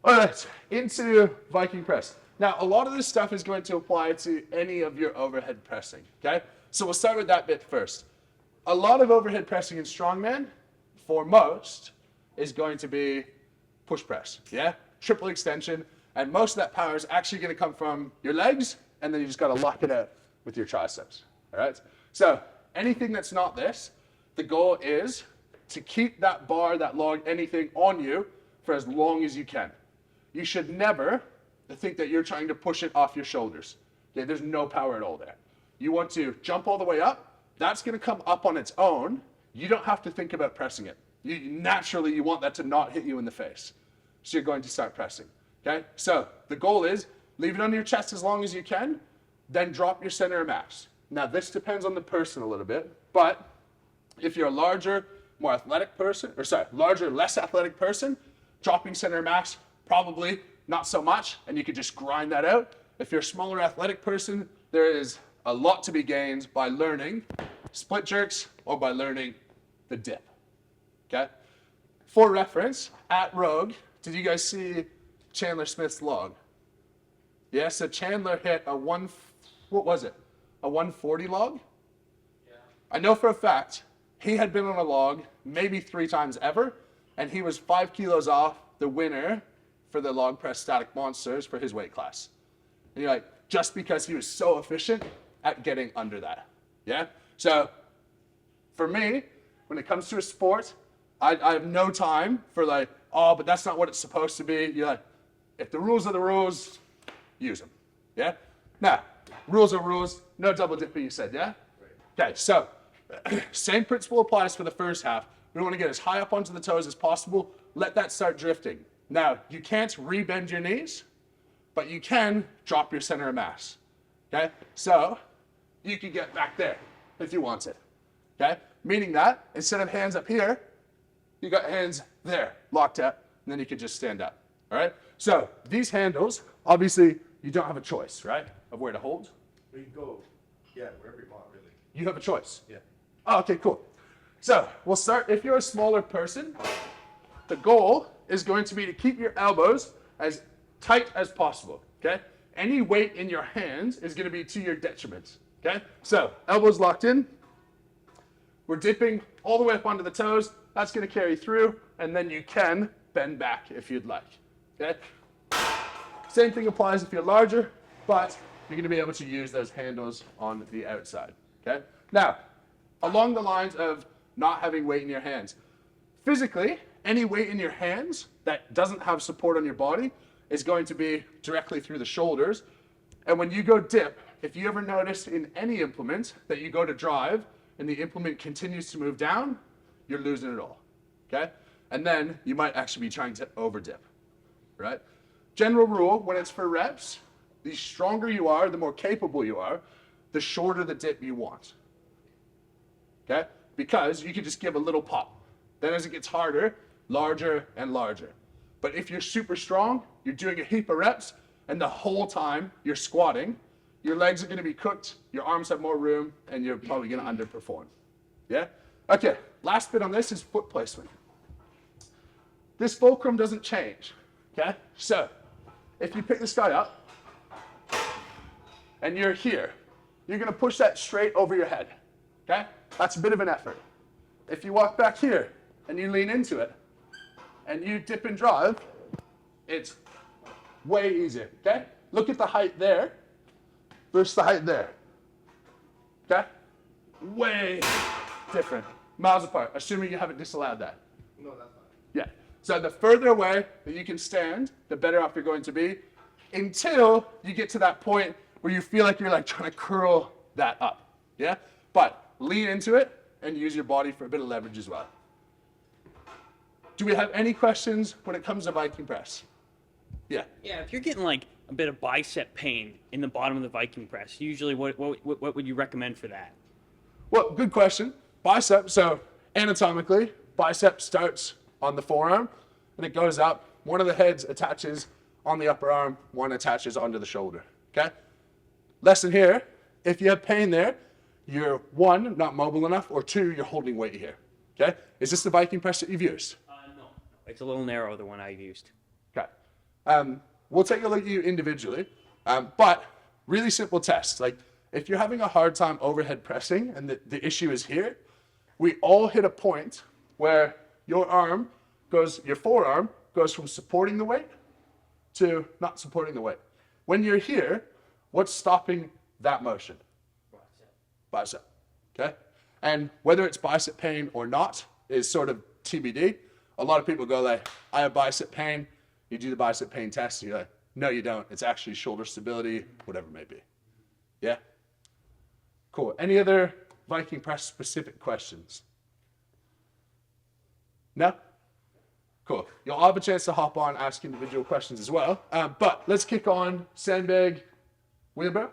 All right, into Viking press. Now, a lot of this stuff is going to apply to any of your overhead pressing, okay? So we'll start with that bit first. A lot of overhead pressing in strongman, for most, is going to be push press, yeah? Triple extension, and most of that power is actually going to come from your legs, and then you just got to lock it out with your triceps, all right? So anything that's not this, the goal is to keep that bar, that log, anything on you for as long as you can. You should never think that you're trying to push it off your shoulders. Okay, there's no power at all there. You want to jump all the way up. That's going to come up on its own. You don't have to think about pressing it. Naturally, you want that to not hit you in the face. So you're going to start pressing. Okay, so the goal is leave it under your chest as long as you can, then drop your center of mass. Now, this depends on the person a little bit, but if you're a larger, more athletic person, larger, less athletic person, dropping center of mass, probably not so much, and you could just grind that out. If you're a smaller athletic person, there is a lot to be gained by learning split jerks or by learning the dip, okay? For reference, at Rogue, did you guys see Chandler Smith's log? Yeah, so Chandler hit a 140 log? Yeah. I know for a fact he had been on a log maybe 3 times ever, and he was 5 kilos off the winner for the log press static monsters for his weight class. And you're like, just because he was so efficient at getting under that, yeah? So for me, when it comes to a sport, I have no time for like, oh, but that's not what it's supposed to be. You're like, if the rules are the rules, use them, yeah? Now, rules are rules, no double dipping, you said, yeah? Right. Okay, so same principle applies for the first half. We want to get as high up onto the toes as possible. Let that start drifting. Now, you can't rebend your knees, but you can drop your center of mass, okay? So you can get back there if you want it, okay? Meaning that instead of hands up here, you got hands there, locked up, and then you can just stand up, all right? So these handles, obviously, you don't have a choice, right, of where to hold? You can go, yeah, wherever you want, really. You have a choice? Yeah. Oh, okay, cool. So we'll start, if you're a smaller person, the goal is going to be to keep your elbows as tight as possible, okay? Any weight in your hands is going to be to your detriment, okay? So elbows locked in. We're dipping all the way up onto the toes. That's going to carry through, and then you can bend back if you'd like, okay? Same thing applies if you're larger, but you're going to be able to use those handles on the outside, okay? Now, along the lines of not having weight in your hands, physically, any weight in your hands that doesn't have support on your body is going to be directly through the shoulders. And when you go dip, if you ever notice in any implement that you go to drive and the implement continues to move down, you're losing it all, okay? And then you might actually be trying to over dip, right? General rule, when it's for reps, the stronger you are, the more capable you are, the shorter the dip you want, okay? Because you can just give a little pop. Then as it gets harder, larger and larger. But if you're super strong, you're doing a heap of reps, and the whole time you're squatting, your legs are going to be cooked, your arms have more room, and you're probably going to underperform. Yeah? Okay, last bit on this is foot placement. This fulcrum doesn't change, okay? So, if you pick this guy up, and you're here, you're going to push that straight over your head, okay? That's a bit of an effort. If you walk back here, and you lean into it, and you dip and drive, it's way easier, okay? Look at the height there versus the height there, okay? Way different, miles apart, assuming you haven't disallowed that. No, that's fine. Yeah, so the further away that you can stand, the better off you're going to be, until you get to that point where you feel like you're like trying to curl that up, yeah? But lean into it and use your body for a bit of leverage as well. Do we have any questions when it comes to Viking press? Yeah. Yeah, if you're getting like a bit of bicep pain in the bottom of the Viking press, usually what would you recommend for that? Well, good question. Bicep, so anatomically, bicep starts on the forearm and it goes up. One of the heads attaches on the upper arm, one attaches onto the shoulder, okay? Lesson here, if you have pain there, you're 1, not mobile enough, or 2, you're holding weight here, okay? Is this the Viking press that you've used? No, it's a little narrow, the one I've used. Okay. We'll take a look at you individually, but really simple tests. Like if you're having a hard time overhead pressing and the issue is here, we all hit a point where your forearm goes from supporting the weight to not supporting the weight. When you're here, what's stopping that motion? Bicep. Okay? And whether it's bicep pain or not is sort of TBD. A lot of people go like, I have bicep pain. You do the bicep pain test, and you're like, no, you don't. It's actually shoulder stability, whatever it may be. Yeah? Cool. Any other Viking Press specific questions? No? Cool. You'll have a chance to hop on, ask individual questions as well. But let's kick on sandbag, wheelbarrow.